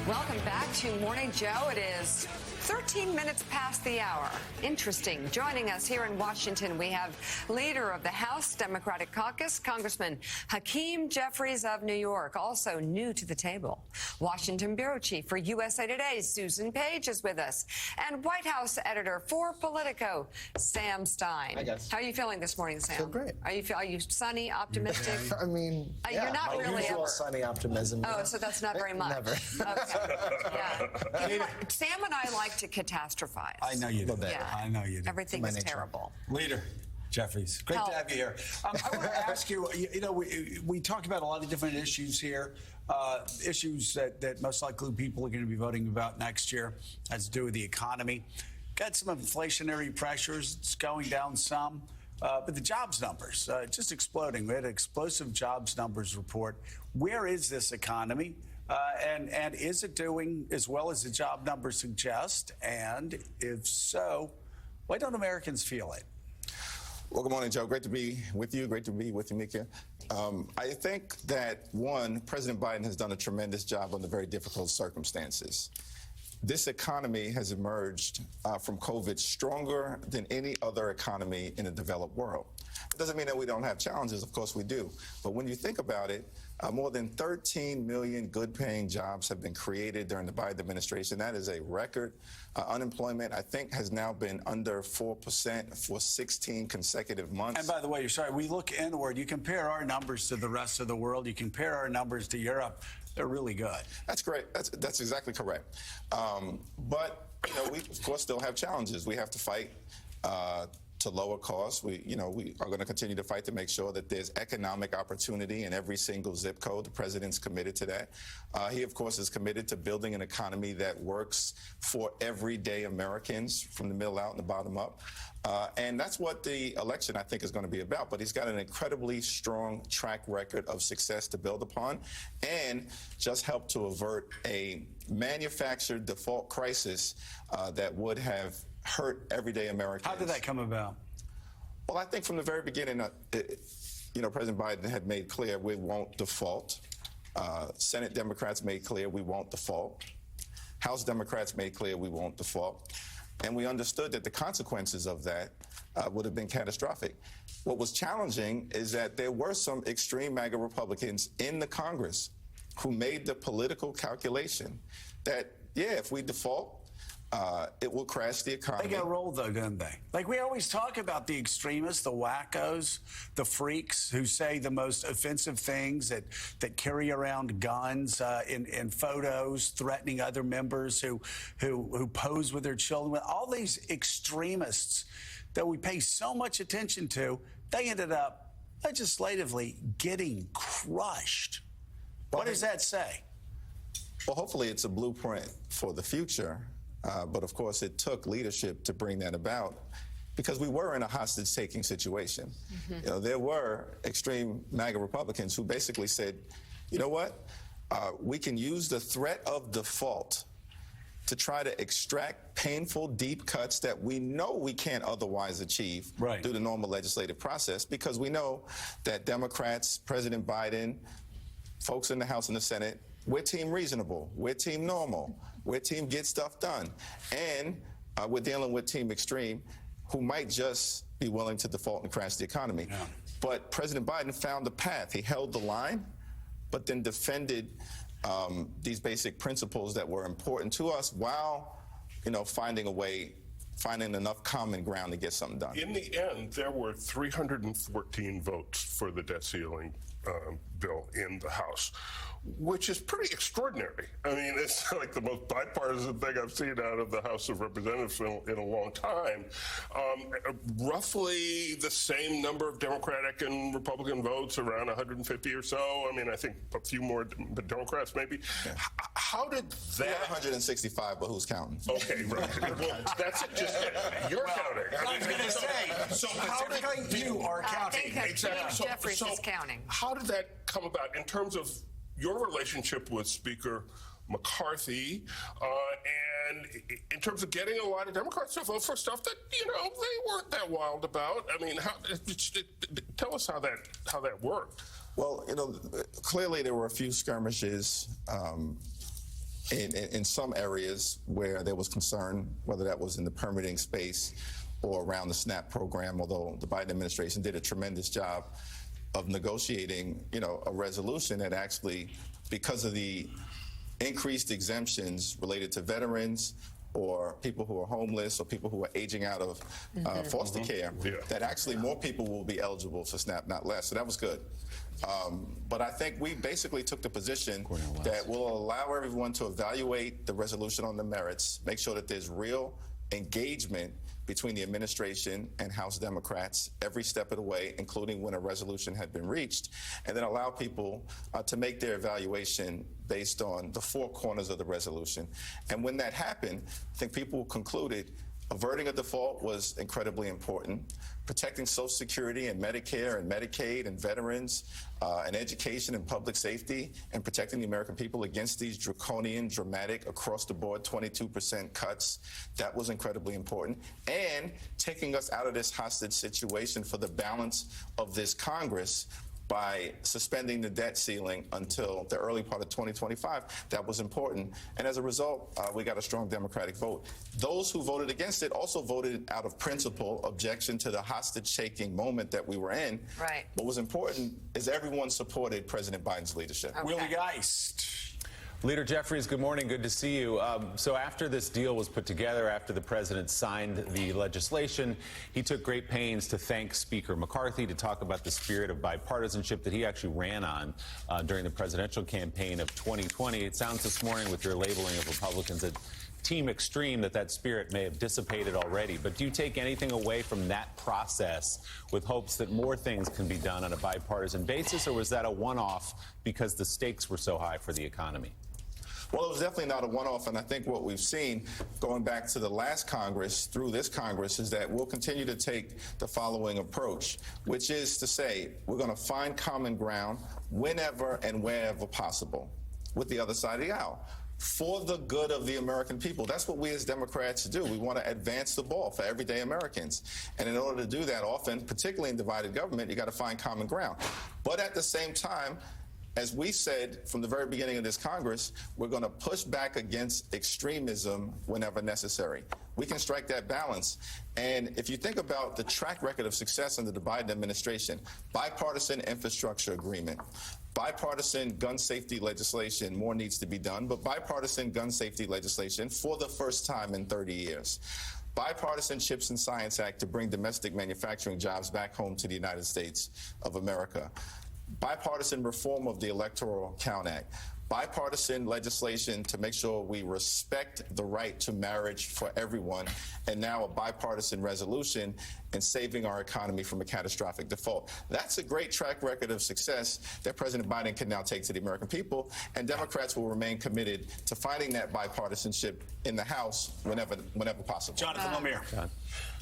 Welcome back to Morning Joe. It is 13 minutes past the hour. Interesting. Joining us here in Washington, we have leader of the House Democratic Caucus, Congressman Hakeem Jeffries of New York, also new to the table. Washington bureau chief for USA Today, Susan Page, is with us. And White House editor for Politico, Sam Stein. Hi, guys. How are you feeling this morning, Sam? I feel great. Are you sunny, optimistic? I mean, You're not my really usual ever. Sunny optimism. Oh, so that's not very much. Never. Okay. Yeah. You know, Sam and I like to catastrophize. I know you do. Yeah. I know you do. Everything is terrible. Leader Jeffries, great to have you here. I want to ask you, we talk about a lot of different issues here, issues that most likely people are going to be voting about next year, has to do with the economy. Got some inflationary pressures. It's going down some. But the jobs numbers, just exploding. We had an explosive jobs numbers report. Where is this economy? And is it doing as well as the job numbers suggest? And if so, why don't Americans feel it? Well, good morning, Joe. Great to be with you. Great to be with you, Mika. I think that, one, President Biden has done a tremendous job under very difficult circumstances. This economy has emerged from COVID stronger than any other economy in the developed world. It doesn't mean that we don't have challenges. Of course we do. But when you think about it, more than 13 million good-paying jobs have been created during the Biden administration. That is a record. Unemployment, I think, has now been under 4% for 16 consecutive months. And by the way, you're sorry, we look inward. You compare our numbers to the rest of the world. You compare our numbers to Europe. They're really good. That's great. That's exactly correct. But we, of course, still have challenges. We have to fight to lower costs. We are going to continue to fight to make sure that there's economic opportunity in every single zip code. The president's committed to that. He, of course, is committed to building an economy that works for everyday Americans from the middle out and the bottom up. And that's what the election, I think, is going to be about. But he's got an incredibly strong track record of success to build upon and just help to avert a manufactured default crisis that would have hurt everyday Americans. How did that come about? Well, I think from the very beginning, President Biden had made clear we won't default. Senate Democrats made clear we won't default. House Democrats made clear we won't default. And we understood that the consequences of that would have been catastrophic. What was challenging is that there were some extreme MAGA Republicans in the Congress who made the political calculation that, if we default, it will crash the economy. They got rolled, though, didn't they? Like, we always talk about the extremists, the wackos, the freaks who say the most offensive things, that carry around guns in photos, threatening other members who pose with their children. All these extremists that we pay so much attention to, they ended up legislatively getting crushed. What does that say? Well, hopefully it's a blueprint for the future. But, of course, it took leadership to bring that about because we were in a hostage-taking situation. Mm-hmm. There were extreme MAGA Republicans who basically said, you know what, we can use the threat of default to try to extract painful, deep cuts that we know we can't otherwise achieve through the normal legislative process because we know that Democrats, President Biden, folks in the House and the Senate, we're team reasonable, we're team normal, we're team get stuff done. And we're dealing with team extreme who might just be willing to default and crash the economy. Yeah. But President Biden found the path. He held the line, but then defended these basic principles that were important to us while, finding enough common ground to get something done. In the end, there were 314 votes for the debt ceiling bill in the House, which is pretty extraordinary. I mean, it's like the most bipartisan thing I've seen out of the House of Representatives in a long time. Roughly the same number of Democratic and Republican votes, around 150 or so. I mean, I think a few more Democrats maybe. Yeah. How did that... Yeah, 165, but who's counting? Okay, right. Well, that's it. Just you're counting. I was going to say, so specifically you are counting. I think Jeffries is counting. How did that come about in terms of your relationship with Speaker McCarthy, and in terms of getting a lot of Democrats to vote for stuff that they weren't that wild about? I mean, tell us how that worked. Well, clearly there were a few skirmishes in some areas where there was concern, whether that was in the permitting space or around the SNAP program, although the Biden administration did a tremendous job of negotiating, a resolution that actually, because of the increased exemptions related to veterans or people who are homeless or people who are aging out of foster care, that actually more people will be eligible for SNAP, not less. So that was good. But I think we basically took the position that will allow everyone to evaluate the resolution on the merits, make sure that there's real engagement between the administration and House Democrats every step of the way, including when a resolution had been reached, and then allow people to make their evaluation based on the four corners of the resolution. And when that happened, I think people concluded averting a default was incredibly important. Protecting Social Security and Medicare and Medicaid and veterans and education and public safety and protecting the American people against these draconian, dramatic, across-the-board 22% cuts, that was incredibly important. And taking us out of this hostage situation for the balance of this Congress by suspending the debt ceiling until the early part of 2025. That was important. And as a result, we got a strong Democratic vote. Those who voted against it also voted out of principle, objection to the hostage-taking moment that we were in. Right. What was important is everyone supported President Biden's leadership. Okay. Willie Geist. Leader Jeffries, good morning. Good to see you. So after this deal was put together, after the president signed the legislation, he took great pains to thank Speaker McCarthy, to talk about the spirit of bipartisanship that he actually ran on during the presidential campaign of 2020. It sounds this morning with your labeling of Republicans at Team Extreme that spirit may have dissipated already. But do you take anything away from that process with hopes that more things can be done on a bipartisan basis, or was that a one-off because the stakes were so high for the economy? Well, it was definitely not a one-off, and I think what we've seen going back to the last Congress through this Congress is that we'll continue to take the following approach, which is to say we're going to find common ground whenever and wherever possible with the other side of the aisle for the good of the American people. That's what we as Democrats do. We want to advance the ball for everyday Americans. And in order to do that, often, particularly in divided government, you got to find common ground. But at the same time, as we said from the very beginning of this Congress, we're going to push back against extremism whenever necessary. We can strike that balance. And if you think about the track record of success under the Biden administration, bipartisan infrastructure agreement, bipartisan gun safety legislation, more needs to be done, but bipartisan gun safety legislation for the first time in 30 years. Bipartisan Chips and Science Act to bring domestic manufacturing jobs back home to the United States of America. Bipartisan reform of the Electoral Count Act. Bipartisan legislation to make sure we respect the right to marriage for everyone, and now a bipartisan resolution in saving our economy from a catastrophic default. That's a great track record of success that President Biden can now take to the American people, and Democrats will remain committed to finding that bipartisanship in the House whenever possible. Jonathan Lemire.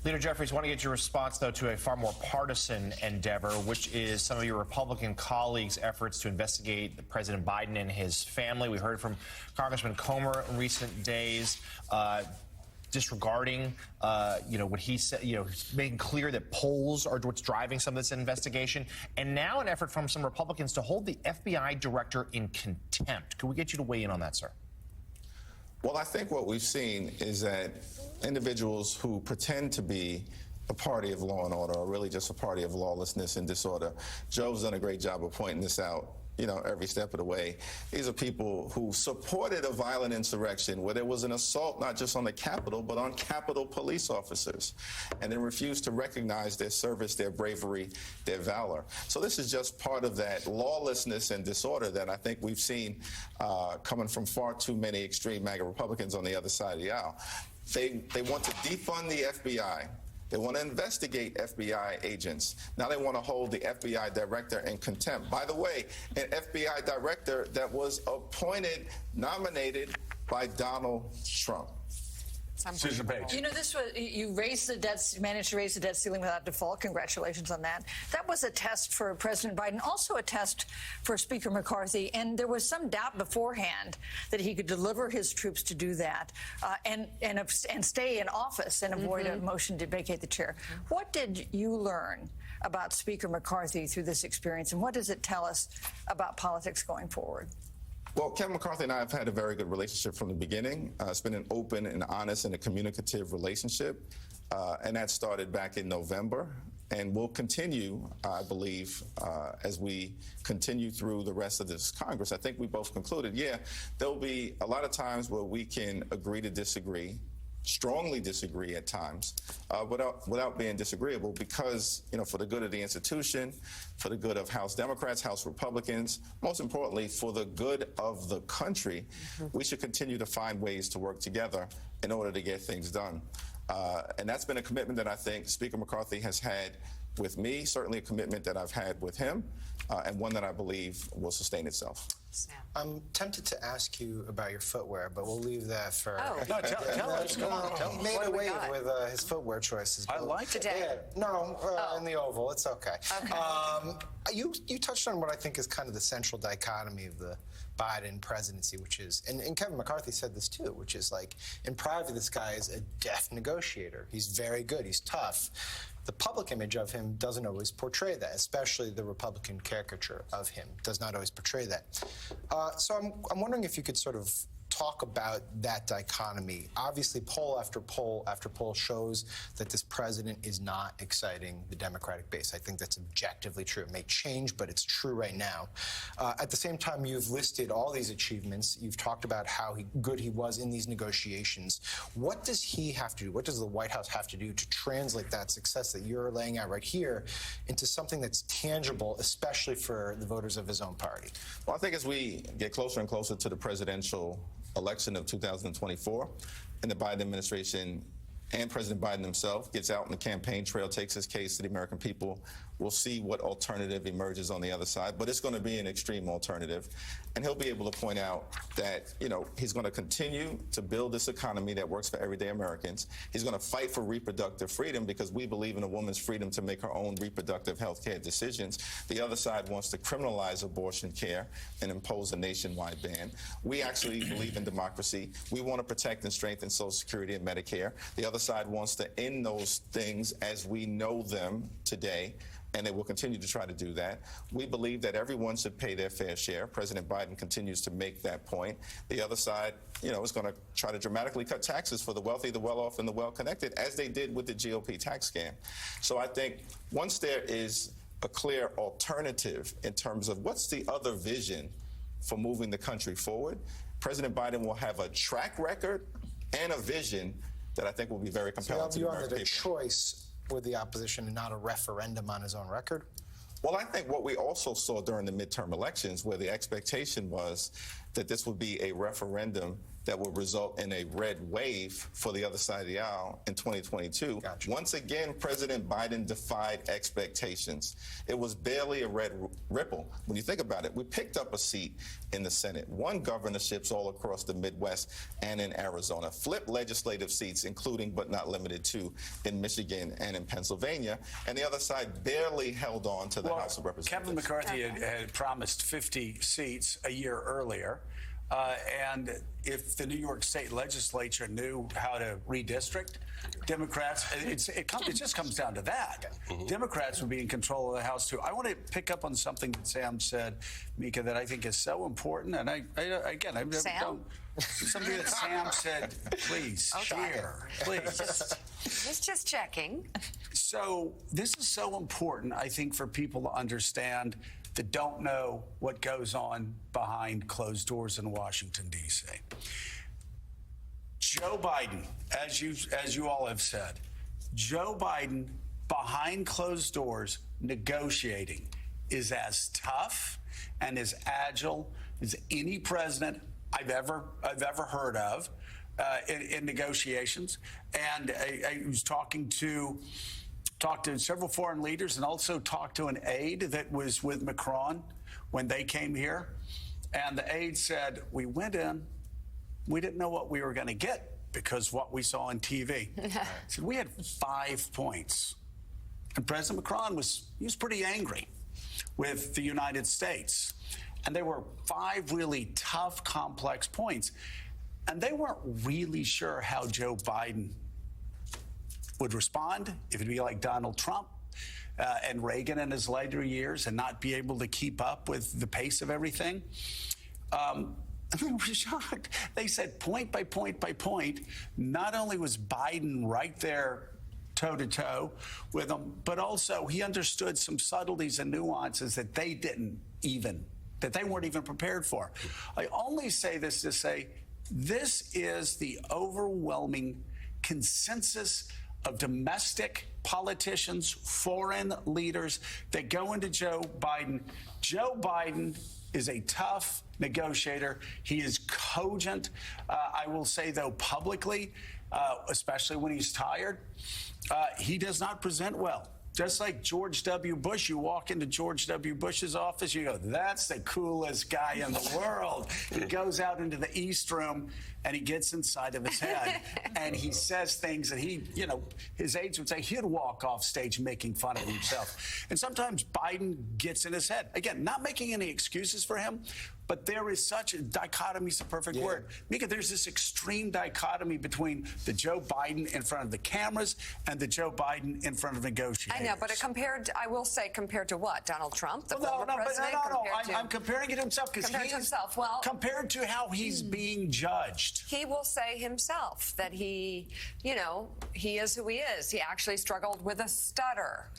Leader Jeffries, I want to get your response, though, to a far more partisan endeavor, which is some of your Republican colleagues' efforts to investigate President Biden and his family. We heard from Congressman Comer in recent days disregarding, what he said, making clear that polls are what's driving some of this investigation. And now an effort from some Republicans to hold the FBI director in contempt. Could we get you to weigh in on that, sir? Well, I think what we've seen is that individuals who pretend to be a party of law and order are really just a party of lawlessness and disorder. Joe's done a great job of pointing this out, every step of the way. These are people who supported a violent insurrection where there was an assault not just on the Capitol, but on Capitol police officers, and then refused to recognize their service, their bravery, their valor. So this is just part of that lawlessness and disorder that I think we've seen coming from far too many extreme MAGA Republicans on the other side of the aisle. They want to defund the FBI. They want to investigate FBI agents. Now they want to hold the FBI director in contempt. By the way, an FBI director that was appointed, nominated by Donald Trump. Susan Page. You managed to raise the debt ceiling without default. Congratulations on that. That was a test for President Biden, also a test for Speaker McCarthy. And there was some doubt beforehand that he could deliver his troops to do that and stay in office and avoid a motion to vacate the chair. What did you learn about Speaker McCarthy through this experience, and what does it tell us about politics going forward? Well, Kevin McCarthy and I have had a very good relationship from the beginning. It's been an open and honest and a communicative relationship, and that started back in November. And will continue, I believe, as we continue through the rest of this Congress. I think we both concluded, there'll be a lot of times where we can agree to disagree, strongly disagree at times, without being disagreeable, because, for the good of the institution, for the good of House Democrats, House Republicans, most importantly, for the good of the country, we should continue to find ways to work together in order to get things done. And that's been a commitment that I think Speaker McCarthy has had with me, certainly a commitment that I've had with him, and one that I believe will sustain itself. Sam. I'm tempted to ask you about your footwear, but we'll leave that for... Oh. No, tell us. Come on. He made a wave with his footwear choices. I like it. Today? In the Oval. It's okay. You touched on what I think is kind of the central dichotomy of the Biden presidency, which is, and Kevin McCarthy said this too, which is like, in private, this guy is a deft negotiator. He's very good. He's tough. The public image of him doesn't always portray that, especially the Republican caricature of him does not always portray that. So I'm wondering if you could sort of talk about that dichotomy. Obviously, poll after poll after poll shows that this president is not exciting the Democratic base. I think that's objectively true. It may change, but it's true right now. At the same time, you've listed all these achievements. You've talked about how good he was in these negotiations. What does he have to do? What does the White House have to do to translate that success that you're laying out right here into something that's tangible, especially for the voters of his own party? Well, I think as we get closer and closer to the presidential election of 2024, and the Biden administration and President Biden himself gets out on the campaign trail, takes his case to the American people, we'll see what alternative emerges on the other side. But it's going to be an extreme alternative. And he'll be able to point out that, he's going to continue to build this economy that works for everyday Americans. He's going to fight for reproductive freedom because we believe in a woman's freedom to make her own reproductive health care decisions. The other side wants to criminalize abortion care and impose a nationwide ban. We actually believe in democracy. We want to protect and strengthen Social Security and Medicare. The other side wants to end those things as we know them today, and they will continue to try to do that. We believe that everyone should pay their fair share. President Biden continues to make that point. The other side, is going to try to dramatically cut taxes for the wealthy, the well-off, and the well-connected, as they did with the GOP tax scam. So I think once there is a clear alternative in terms of what's the other vision for moving the country forward, President Biden will have a track record and a vision that I think will be very compelling to the American people. So a choice with the opposition and not a referendum on his own record? Well, I think what we also saw during the midterm elections, where the expectation was that this would be a referendum that would result in a red wave for the other side of the aisle in 2022. Gotcha. Once again, President Biden defied expectations. It was barely a red ripple. When you think about it, we picked up a seat in the Senate, won governorships all across the Midwest and in Arizona, flipped legislative seats, including but not limited to in Michigan and in Pennsylvania, and the other side barely held on to the House of Representatives. Kevin McCarthy had promised 50 seats a year earlier. And if the New York State legislature knew how to redistrict, Democrats, it just comes down to that. Democrats would be in control of the House, too. I want to pick up on something that Sam said, Mika, that I think is so important. And something that Sam said, please, share, please. He's just checking. So this is so important, I think, for people to understand that don't know what goes on behind closed doors in Washington, D.C. Joe Biden, as you all have said, Joe Biden behind closed doors negotiating is as tough and as agile as any president I've ever heard of in negotiations. And I was talked to several foreign leaders and also talked to an aide that was with Macron when they came here. And the aide said, we went in, we didn't know what we were going to get because what we saw on TV. So we had 5 points. And President Macron was pretty angry with the United States. And there were 5 really tough, complex points. And they weren't really sure how Joe Biden would respond, if it'd be like Donald Trump and Reagan in his later years and not be able to keep up with the pace of everything. we were shocked. They said point by point by point, not only was Biden right there toe-to-toe with him, but also he understood some subtleties and nuances that they weren't even prepared for. I only say this to say this is the overwhelming consensus of domestic politicians, foreign leaders that go into Joe Biden. Joe Biden is a tough negotiator. He is cogent. I will say, though, publicly, especially when he's tired, he does not present well. Just like George W. Bush, you walk into George W. Bush's office, you go, that's the coolest guy in the world. He goes out into the East Room and he gets inside of his head and he says things that his aides would say he'd walk off stage making fun of himself. And sometimes Biden gets in his head. Again, not making any excuses for him, but there is such a dichotomy, is a perfect word. Mika, there's this extreme dichotomy between the Joe Biden in front of the cameras and the Joe Biden in front of negotiators. I know, but I will say, compared to what? Donald Trump, the former president? I'm comparing it to himself because compared to how he's being judged. He will say himself that he is who he is. He actually struggled with a stutter.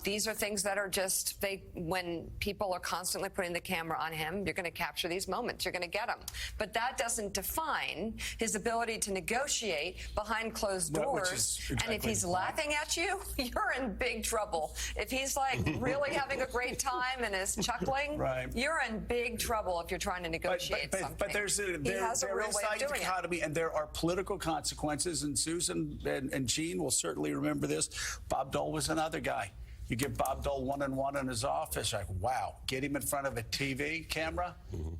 These are things that are just, when people are constantly putting the camera on him, you're going to capture these moments. You're going to get them. But that doesn't define his ability to negotiate behind closed doors. And if he's laughing at you, you're in big trouble. If he's like really having a great time and is chuckling, you're in big trouble if you're trying to negotiate something. But there is a dichotomy, and there are political consequences. And Susan and Gene will certainly remember this. Bob Dole was another guy. You get Bob Dole one-on-one in his office, like, wow, get him in front of a TV camera,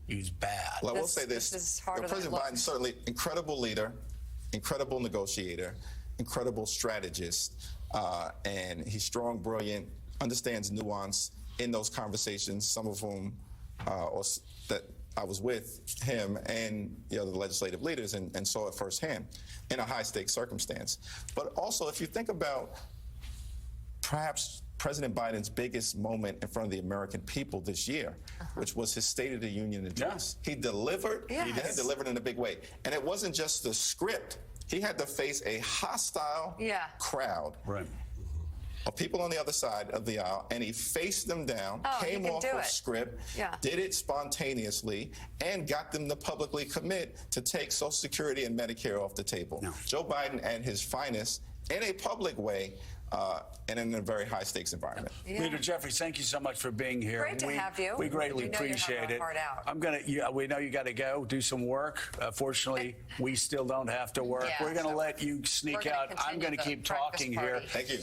he's bad. Well, I will say this. President Biden, certainly incredible leader, incredible negotiator, incredible strategist, and he's strong, brilliant, understands nuance in those conversations, some of whom that I was with him and the other legislative leaders and saw it firsthand in a high-stakes circumstance. But also, if you think about perhaps President Biden's biggest moment in front of the American people this year, which was his State of the Union address. He delivered, he delivered in a big way. And it wasn't just the script. He had to face a hostile crowd of people on the other side of the aisle, and he faced them down, came off of script, did it spontaneously, and got them to publicly commit to take Social Security and Medicare off the table. Joe Biden at his finest in a public way, and in a very high-stakes environment. Leader Jeffries, thank you so much for being here. Great to have you. We greatly appreciate it. We know you got to go do some work. Fortunately, we still don't have to work. We're going to let you sneak out. I'm going to keep talking here. Thank you.